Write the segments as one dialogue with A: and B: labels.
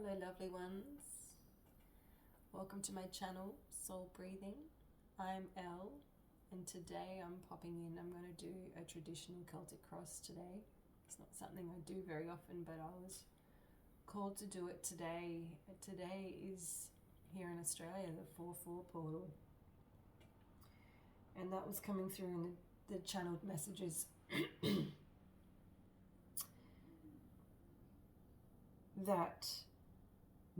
A: Hello lovely ones, welcome to my channel Soul Breathing. I'm Elle and today I'm popping in. I'm going to do a traditional Celtic cross today. It's not something I do very often, but I was called to do it today. Today is here in Australia the 4-4 portal, and that was coming through in the channeled messages that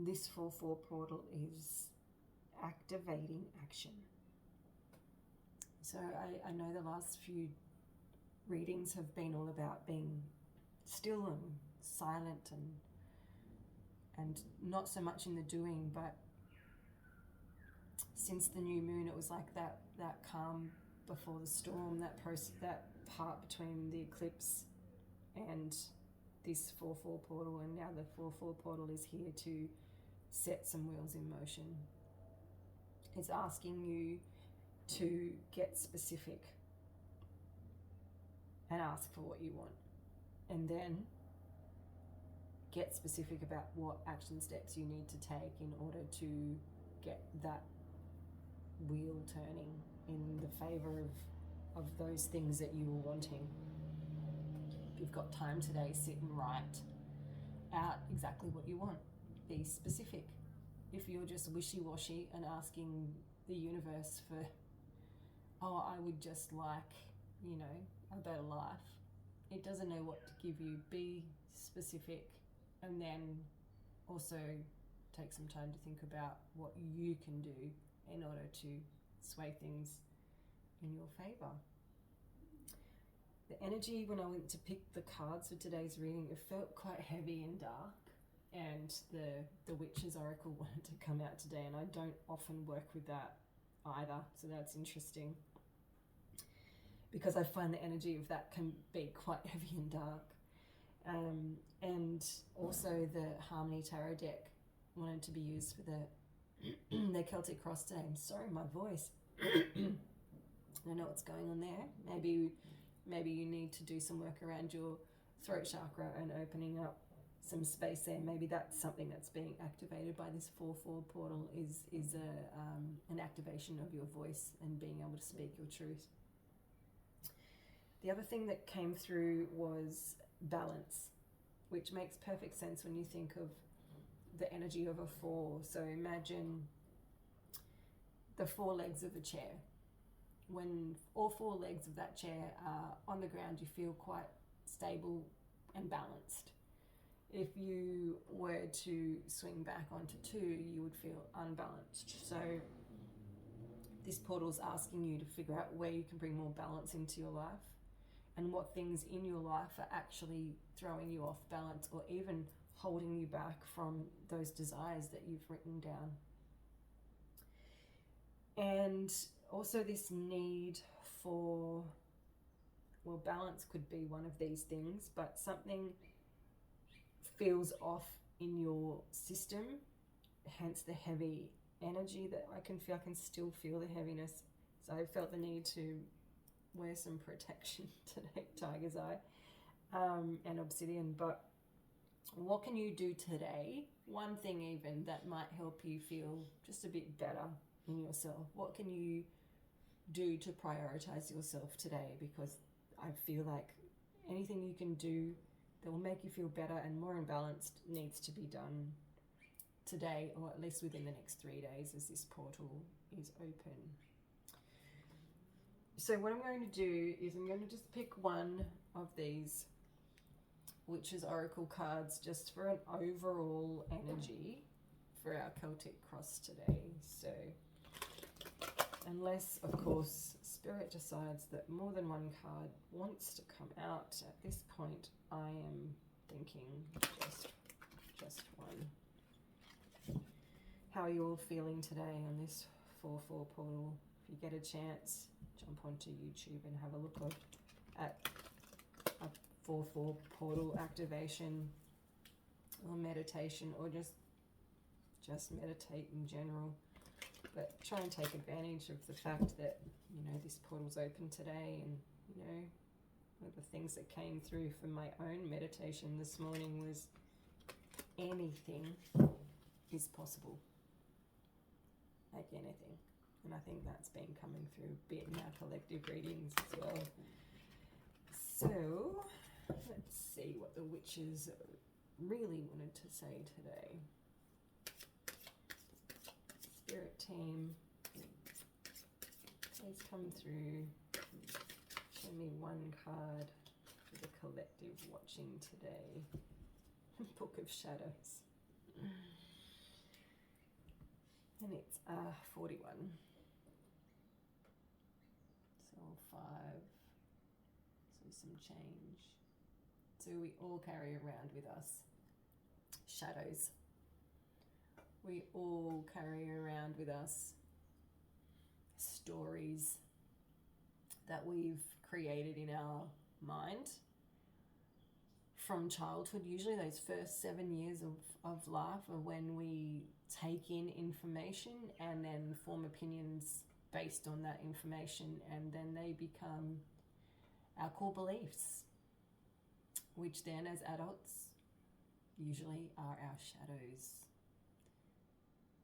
A: this 4-4 portal is activating action. So I know the last few readings have been all about being still and silent and not so much in the doing, but since the new moon it was like that calm before the storm, that part between the eclipse and this 4-4 portal, and now the 4-4 portal is here to set some wheels in motion. It's asking you to get specific and ask for what you want, and then get specific about what action steps you need to take in order to get that wheel turning in the favor of those things that you were wanting. If you've got time today, sit and write out exactly what you want. Be specific. If you're just wishy-washy and asking the universe for, I would just like, a better life, it doesn't know what to give you. Be specific, and then also take some time to think about what you can do in order to sway things in your favor. The energy when I went to pick the cards for today's reading, it felt quite heavy and dark, and the Witch's Oracle wanted to come out today, and I don't often work with that either, so that's interesting, because I find the energy of that can be quite heavy and dark. And also the Harmony Tarot deck wanted to be used for the Celtic cross today. I'm sorry, my voice. I don't know what's going on there. Maybe you need to do some work around your throat chakra and opening up some space there. Maybe that's something that's being activated by this 4-4 portal, is an activation of your voice and being able to speak your truth. The other thing that came through was balance, which makes perfect sense when you think of the energy of a 4. So imagine the 4 legs of a chair. When all 4 legs of that chair are on the ground, you feel quite stable and balanced. If you were to swing back onto 2, you would feel unbalanced. So this portal is asking you to figure out where you can bring more balance into your life, and what things in your life are actually throwing you off balance, or even holding you back from those desires that you've written down. And also this need for, balance could be one of these things, but something feels off in your system, hence the heavy energy that I can feel. I can still feel the heaviness, so I felt the need to wear some protection today, tiger's eye and obsidian. But what can you do today, one thing even that might help you feel just a bit better in yourself? What can you do to prioritize yourself today? Because I feel like anything you can do that will make you feel better and more imbalanced needs to be done today, or at least within the next 3 days as this portal is open. So what I'm going to do is I'm going to just pick one of these Witch's Oracle cards just for an overall energy for our Celtic cross today. So unless, of course, Spirit decides that more than one card wants to come out, at this point I am thinking just one. How are you all feeling today on this 4-4 portal? If you get a chance, jump onto YouTube and have a look at a 4-4 portal activation or meditation, or just meditate in general. But try and take advantage of the fact that, this portal's open today. And, one of the things that came through for my own meditation this morning was anything is possible. Like anything. And I think that's been coming through a bit in our collective readings as well. So, let's see what the witches really wanted to say today. Spirit team, please come through. Show me one card for the collective watching today. Book of Shadows. And it's 41. So 5. So some change. So we all carry around with us shadows. We all carry around with us stories that we've created in our mind from childhood. Usually those first 7 years of life are when we take in information and then form opinions based on that information, and then they become our core beliefs, which then as adults usually are our shadows.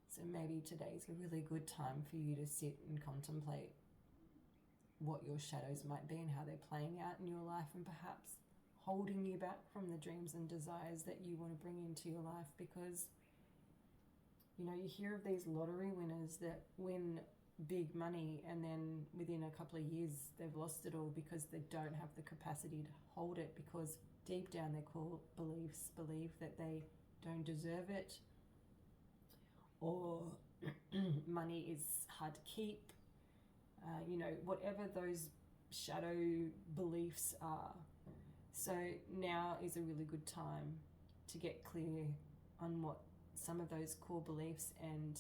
A: So maybe today's a really good time for you to sit and contemplate what your shadows might be and how they're playing out in your life, and perhaps holding you back from the dreams and desires that you want to bring into your life. Because, you know, you hear of these lottery winners that win big money and then within a couple of years they've lost it all because they don't have the capacity to hold it, because deep down their core beliefs believe that they don't deserve it, or money is hard to keep, you know, whatever those shadow beliefs are. So now is a really good time to get clear on what some of those core beliefs and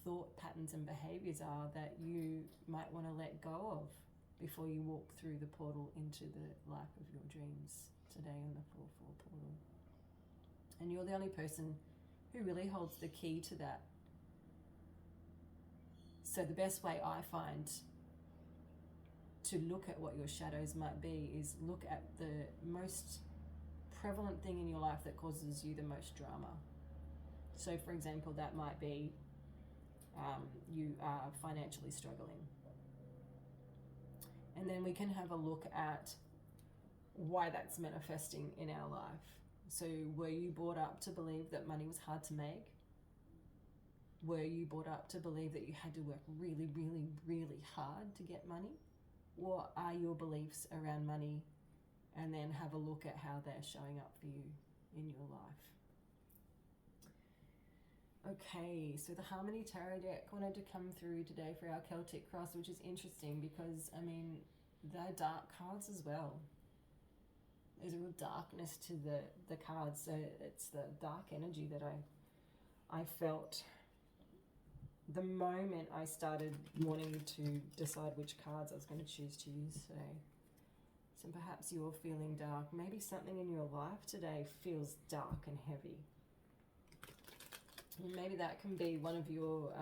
A: thought patterns and behaviors are that you might want to let go of before you walk through the portal into the life of your dreams today on the 4/4 portal. And you're the only person who really holds the key to that. So the best way I find to look at what your shadows might be is look at the most prevalent thing in your life that causes you the most drama. So for example, that might be you are financially struggling. And then we can have a look at why that's manifesting in our life. So were you brought up to believe that money was hard to make? Were you brought up to believe that you had to work really, really, really hard to get money? What are your beliefs around money? And then have a look at how they're showing up for you in your life. Okay, so the Harmony Tarot deck wanted to come through today for our Celtic Cross, which is interesting because, I mean, they're dark cards as well. There's a real darkness to the cards, so it's the dark energy that I felt the moment I started wanting to decide which cards I was going to choose to use today. So perhaps you're feeling dark. Maybe something in your life today feels dark and heavy. And maybe that can be one of your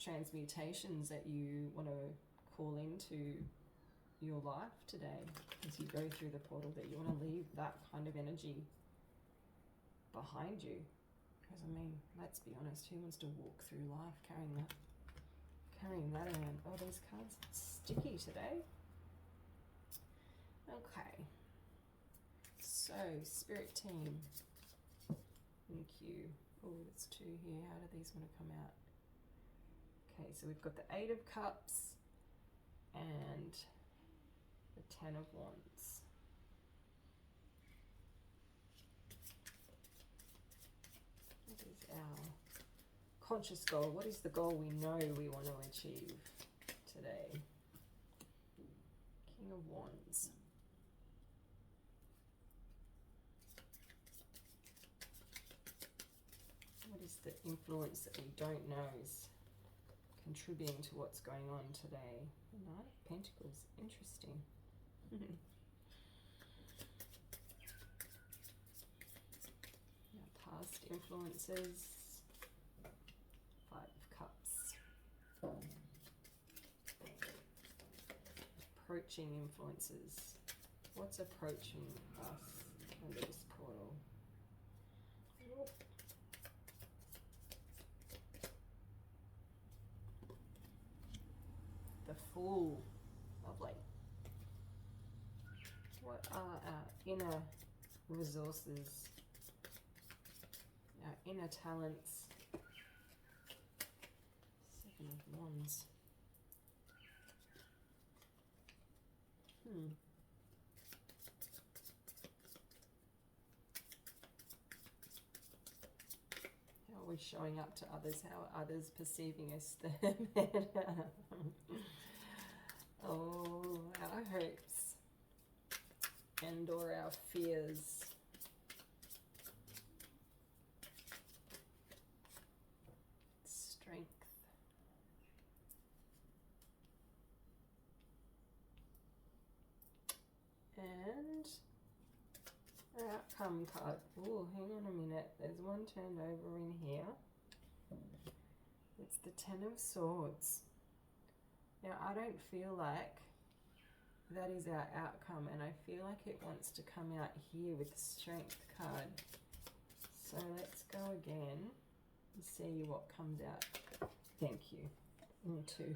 A: transmutations that you want to call into your life today as you go through the portal, that you want to leave that kind of energy behind you. Because, I mean, let's be honest, who wants to walk through life carrying that around? Oh, these cards are sticky today. Okay. So, Spirit Team. Thank you. Oh, there's 2 here. How do these want to come out? Okay, so we've got the 8 of Cups and the 10 of Wands. What is our conscious goal? What is the goal we know we want to achieve today? King of Wands. What is the influence that we don't know is contributing to what's going on today? The 9 of Pentacles. Interesting. Now, past influences. 5 of Cups. Approaching influences. What's approaching us under this portal? the Fool. Lovely. What are our inner resources, our inner talents? Seven of Wands. How are we showing up to others? How are others perceiving us? Oh, our hopes and or our fears. Strength. And our outcome card. Oh, hang on a minute. There's one turned over in here. It's the Ten of Swords. Now, I don't feel like that is our outcome, and I feel like it wants to come out here with the Strength card. So let's go again and see what comes out. Thank you. Into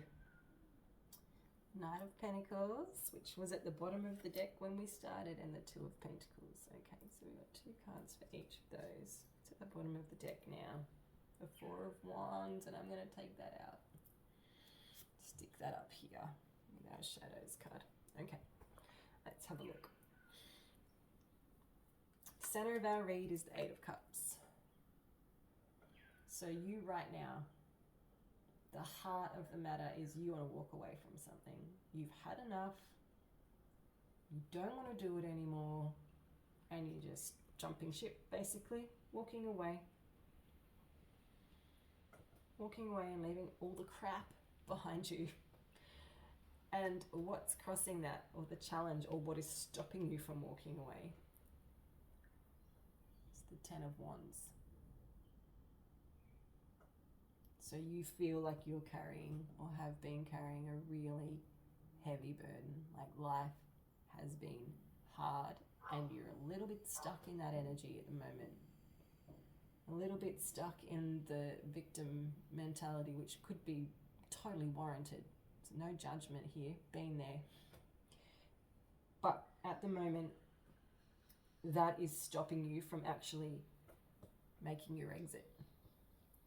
A: Knight of Pentacles, which was at the bottom of the deck when we started, and the Two of Pentacles. Okay, so we've got 2 cards for each of those. It's at the bottom of the deck now. The Four of Wands, and I'm going to take that out. Stick that up here with our Shadows card. Okay, let's have a look. Center of our read is the Eight of Cups. So you right now, the heart of the matter is you want to walk away from something. You've had enough. You don't want to do it anymore. And you're just jumping ship, basically. Walking away. Walking away and leaving all the crap behind you. And what's crossing that, or the challenge, or what is stopping you from walking away? It's the Ten of Wands. So you feel like you're carrying, or have been carrying, a really heavy burden. Like life has been hard and you're a little bit stuck in that energy at the moment. A little bit stuck in the victim mentality, which could be totally warranted. No judgment here, been there. But at the moment, that is stopping you from actually making your exit,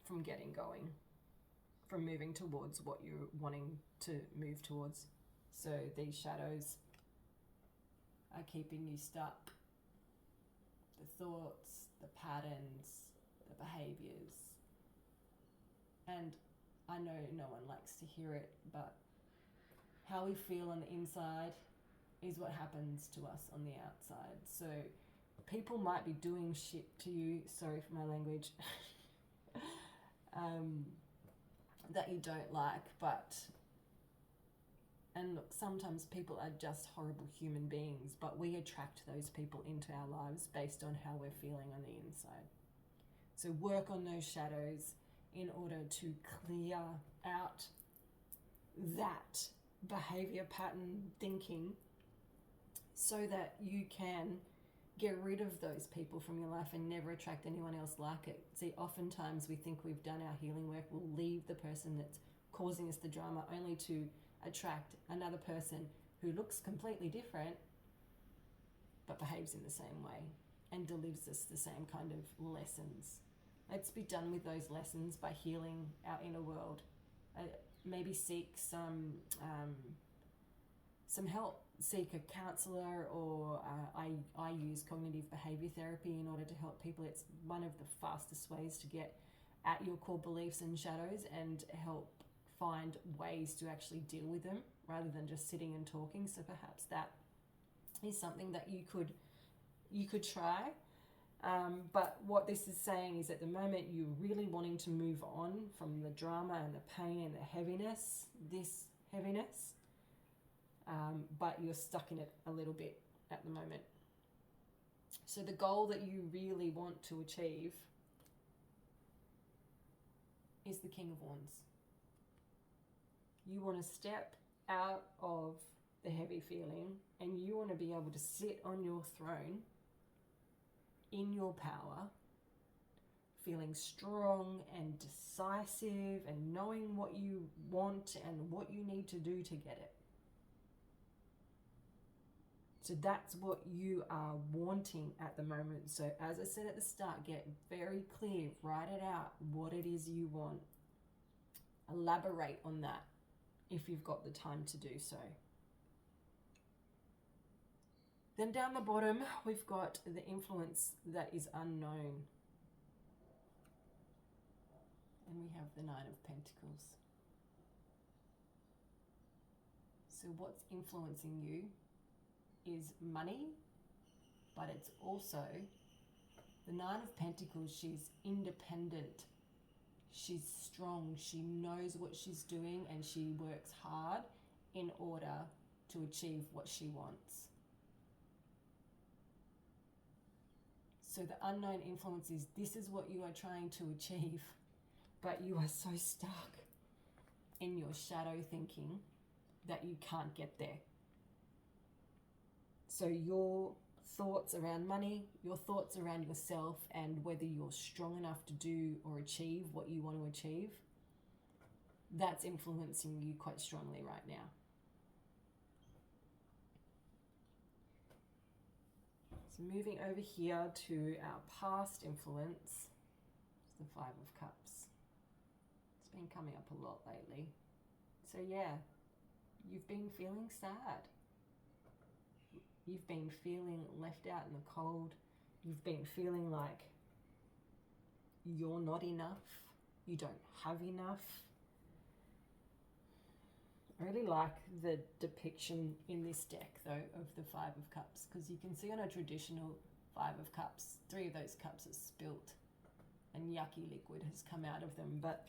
A: from getting going, from moving towards what you're wanting to move towards. So these shadows are keeping you stuck. The thoughts, the patterns, the behaviors. And I know no one likes to hear it, but how we feel on the inside is what happens to us on the outside. So people might be doing shit to you, sorry for my language, that you don't like, and look, sometimes people are just horrible human beings, but we attract those people into our lives based on how we're feeling on the inside. So work on those shadows in order to clear out that behavior pattern thinking, so that you can get rid of those people from your life and never attract anyone else like it. See, oftentimes we think we've done our healing work, we'll leave the person that's causing us the drama only to attract another person who looks completely different but behaves in the same way and delivers us the same kind of lessons. Let's be done with those lessons by healing our inner world. Maybe seek some help. Seek a counsellor, or I use cognitive behaviour therapy in order to help people. It's one of the fastest ways to get at your core beliefs and shadows and help find ways to actually deal with them rather than just sitting and talking. So perhaps that is something that you could try. But what this is saying is, at the moment, you're really wanting to move on from the drama and the pain and the heaviness, this heaviness, but you're stuck in it a little bit at the moment. So the goal that you really want to achieve is the King of Wands. You want to step out of the heavy feeling, and you want to be able to sit on your throne in your power, feeling strong and decisive and knowing what you want and what you need to do to get it. So that's what you are wanting at the moment. So as I said at the start, get very clear, write it out, what it is you want. Elaborate on that if you've got the time to do so. Then down the bottom, we've got the influence that is unknown. And we have the Nine of Pentacles. So what's influencing you is money, but it's also the Nine of Pentacles. She's independent, she's strong, she knows what she's doing, and she works hard in order to achieve what she wants. So the unknown influence is, this is what you are trying to achieve, but you are so stuck in your shadow thinking that you can't get there. So your thoughts around money, your thoughts around yourself, and whether you're strong enough to do or achieve what you want to achieve, that's influencing you quite strongly right now. So moving over here to our past influence, it's the Five of Cups. It's been coming up a lot lately. So yeah, you've been feeling sad. You've been feeling left out in the cold. You've been feeling like you're not enough. You don't have enough. I really like the depiction in this deck, though, of the Five of Cups, because you can see on a traditional Five of Cups, 3 of those cups are spilt and yucky liquid has come out of them. But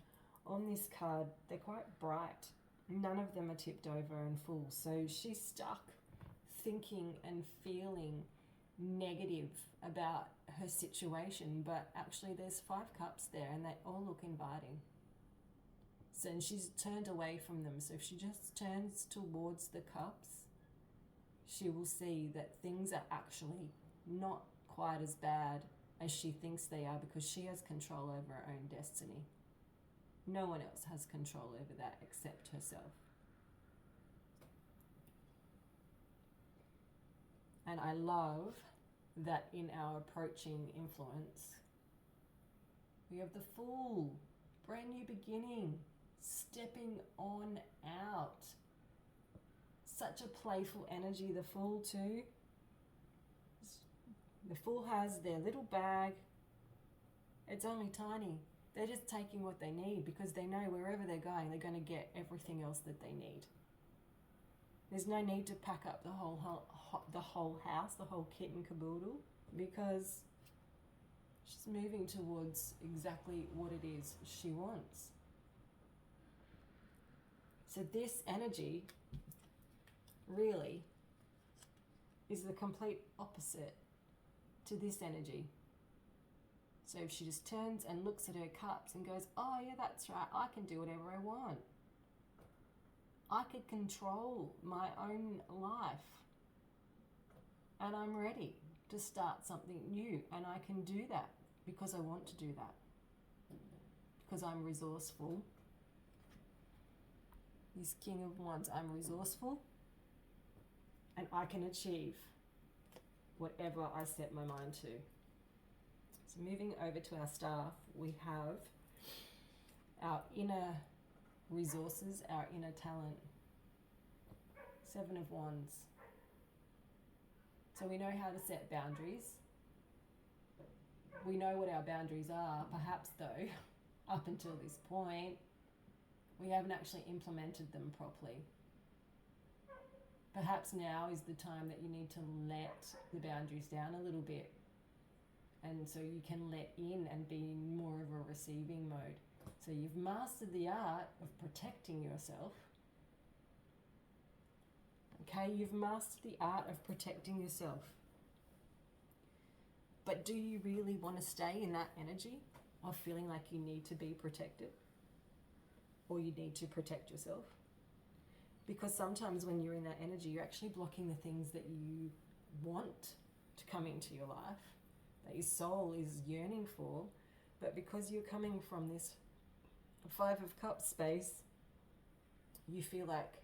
A: on this card, they're quite bright. None of them are tipped over and full. So she's stuck thinking and feeling negative about her situation, but actually there's 5 cups there and they all look inviting. So and she's turned away from them. So if she just turns towards the cups, she will see that things are actually not quite as bad as she thinks they are, because she has control over her own destiny. No one else has control over that except herself. And I love that in our approaching influence, we have the Fool, brand new beginning, stepping on out. Such a playful energy, the Fool too. The Fool has their little bag. It's only tiny. They're just taking what they need because they know wherever they're going, they're going to get everything else that they need. There's no need to pack up the whole house, the whole kit and caboodle, because she's moving towards exactly what it is she wants. So this energy really is the complete opposite to this energy. So if she just turns and looks at her cups and goes, oh yeah, that's right, I can do whatever I want. I could control my own life. And I'm ready to start something new. And I can do that because I want to do that. Because I'm resourceful. This King of Wands, I'm resourceful. And I can achieve whatever I set my mind to. So moving over to our staff, we have our inner resources, our inner talent. 7 of Wands. So we know how to set boundaries. We know what our boundaries are. Perhaps though, up until this point, we haven't actually implemented them properly. Perhaps now is the time that you need to let the boundaries down a little bit. And so you can let in and be in more of a receiving mode. So you've mastered the art of protecting yourself. Okay, you've mastered the art of protecting yourself. But do you really want to stay in that energy of feeling like you need to be protected? Or you need to protect yourself? Because sometimes when you're in that energy, you're actually blocking the things that you want to come into your life, that your soul is yearning for, But because you're coming from this Five of Cups space, you feel like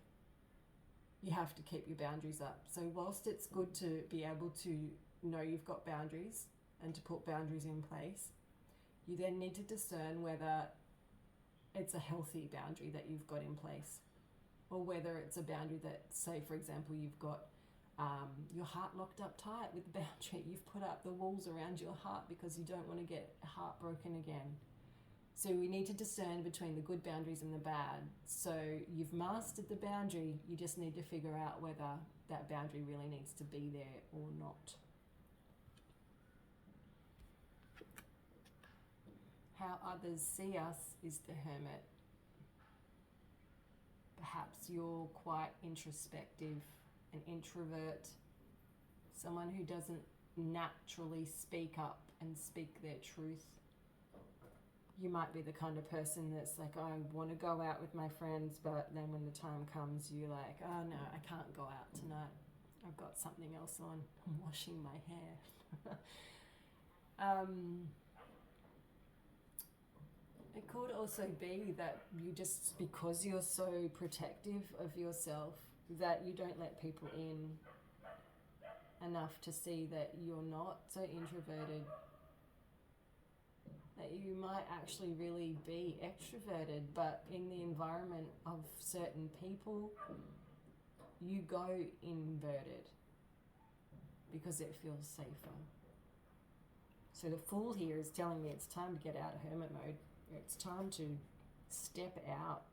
A: you have to keep your boundaries up. So whilst it's good to be able to know you've got boundaries and to put boundaries in place, you then need to discern whether it's a healthy boundary that you've got in place, or whether it's a boundary that, say for example, you've got your heart locked up tight with the boundary. You've put up the walls around your heart because you don't want to get heartbroken again. So we need to discern between the good boundaries and the bad. So you've mastered the boundary, you just need to figure out whether that boundary really needs to be there or not. How others see us is the Hermit. Perhaps you're quite introspective, an introvert, someone who doesn't naturally speak up and speak their truth. You might be the kind of person that's like, I want to go out with my friends, but then when the time comes, you're like, oh no, I can't go out tonight. I've got something else on. I'm washing my hair. It could also be that you just, because you're so protective of yourself, that you don't let people in enough to see that you're not so introverted, that you might actually really be extroverted, but in the environment of certain people, you go inverted because it feels safer. So the Fool here is telling me it's time to get out of hermit mode. It's time to step out.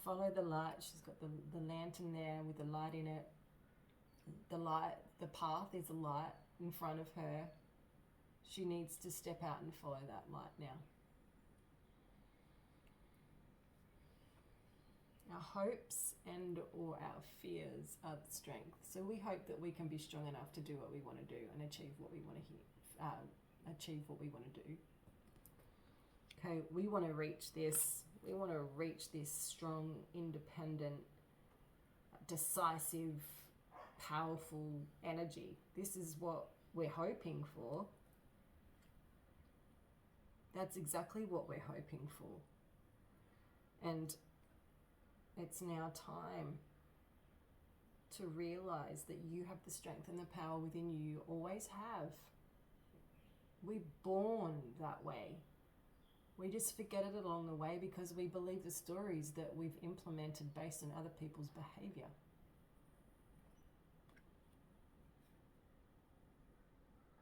A: Follow the light. She's got the lantern there with the light in it. The path is a light in front of her. She needs to step out and follow that light now. Our hopes and or our fears are the strength. So we hope that we can be strong enough to do what we want to do and achieve what we want to achieve what we want to do. Okay, we want to reach this. We want to reach this strong, independent, decisive, powerful energy. This is what we're hoping for. That's exactly what we're hoping for. And it's now time to realize that you have the strength and the power within you. You always have. We're born that way. We just forget it along the way because we believe the stories that we've implemented based on other people's behavior.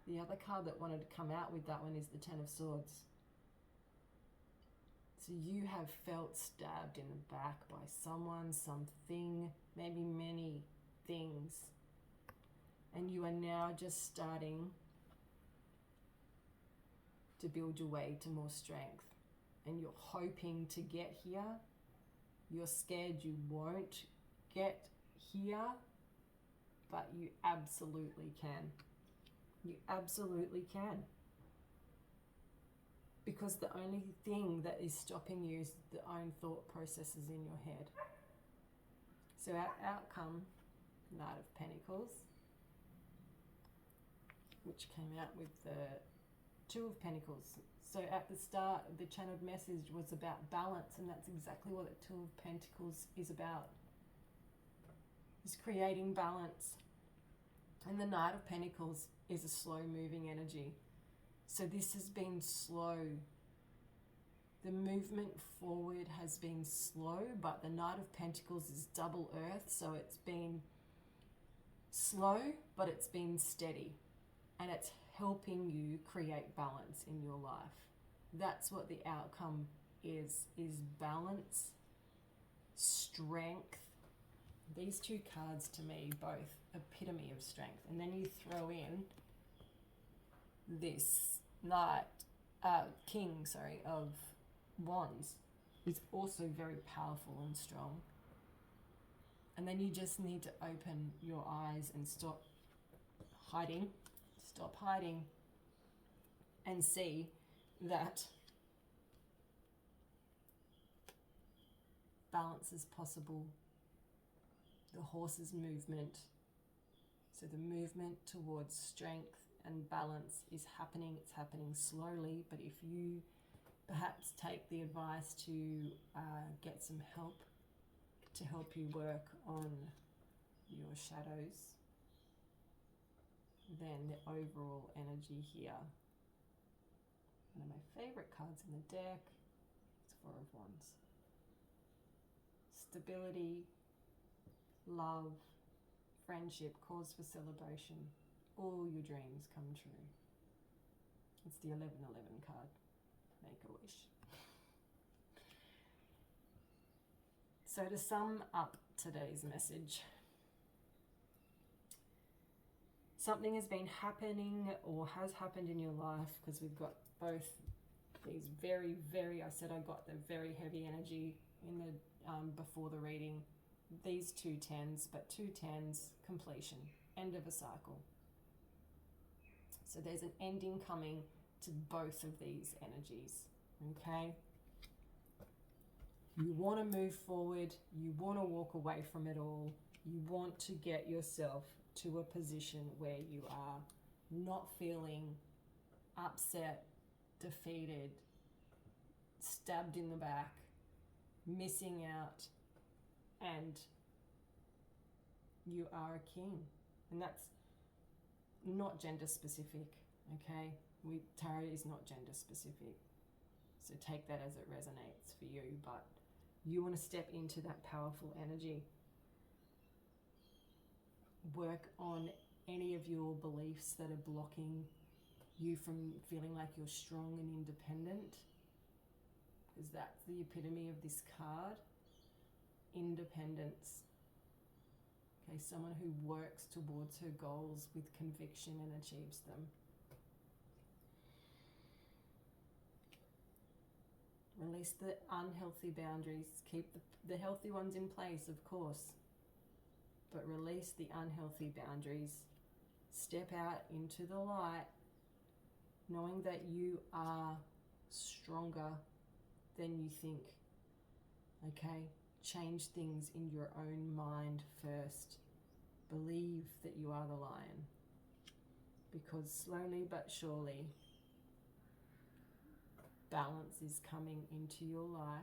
A: The other card that wanted to come out with that one is the Ten of Swords. So you have felt stabbed in the back by someone, something, maybe many things. And you are now just starting to build your way to more strength. And you're hoping to get here. You're scared you won't get here, but you absolutely can. You absolutely can. Because the only thing that is stopping you is the own thought processes in your head. So our outcome, Knight of Pentacles, which came out with the Two of Pentacles. So at the start, the channeled message was about balance, and that's exactly what the Two of Pentacles is about. Is creating balance. And the Knight of Pentacles is a slow-moving energy. So this has been slow. The movement forward has been slow, but the Knight of Pentacles is double earth, so it's been slow, but it's been steady. And it's helping you create balance in your life. That's what the outcome is balance, strength. These two cards to me, both epitome of strength. And then you throw in this King of Wands is also very powerful and strong. And then you just need to open your eyes and stop hiding, and see that balance is possible. The horse's movement, so the movement towards strength and balance is happening. It's happening slowly, but if you perhaps take the advice to get some help to help you work on your shadows, then the overall energy here, one of my favorite cards in the deck, it's Four of Wands. Stability, love, friendship, cause for celebration, all your dreams come true. It's the 1111 card. Make a wish. So to sum up today's message, something has been happening or has happened in your life, because we've got both these very, I said I got the very heavy energy in the before the reading, these 2 10s, but 2 10s, completion, end of a cycle. So there's an ending coming to both of these energies, okay? You want to move forward, you want to walk away from it all, you want to get yourself to a position where you are not feeling upset, defeated, stabbed in the back, missing out, and you are a king. And that's not gender specific, okay? Tarot is not gender specific, so take that as it resonates for you, but you want to step into that powerful energy. Work on any of your beliefs that are blocking you from feeling like you're strong and independent, because that's the epitome of this card. Independence. Okay, someone who works towards her goals with conviction and achieves them. Release the unhealthy boundaries. Keep the healthy ones in place, of course, but release the unhealthy boundaries. Step out into the light, knowing that you are stronger than you think. Okay? Change things in your own mind first. Believe that you are the lion, because slowly but surely balance is coming into your life.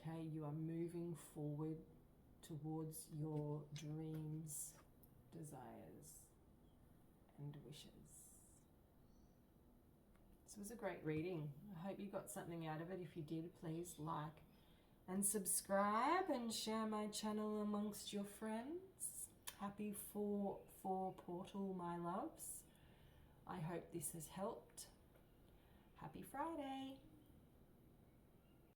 A: Okay, you are moving forward towards your dreams, desires, and wishes. This was a great reading. I hope you got something out of it. If you did, please like and subscribe and share my channel amongst your friends. Happy 4/4 portal, my loves. I hope this has helped. Happy Friday.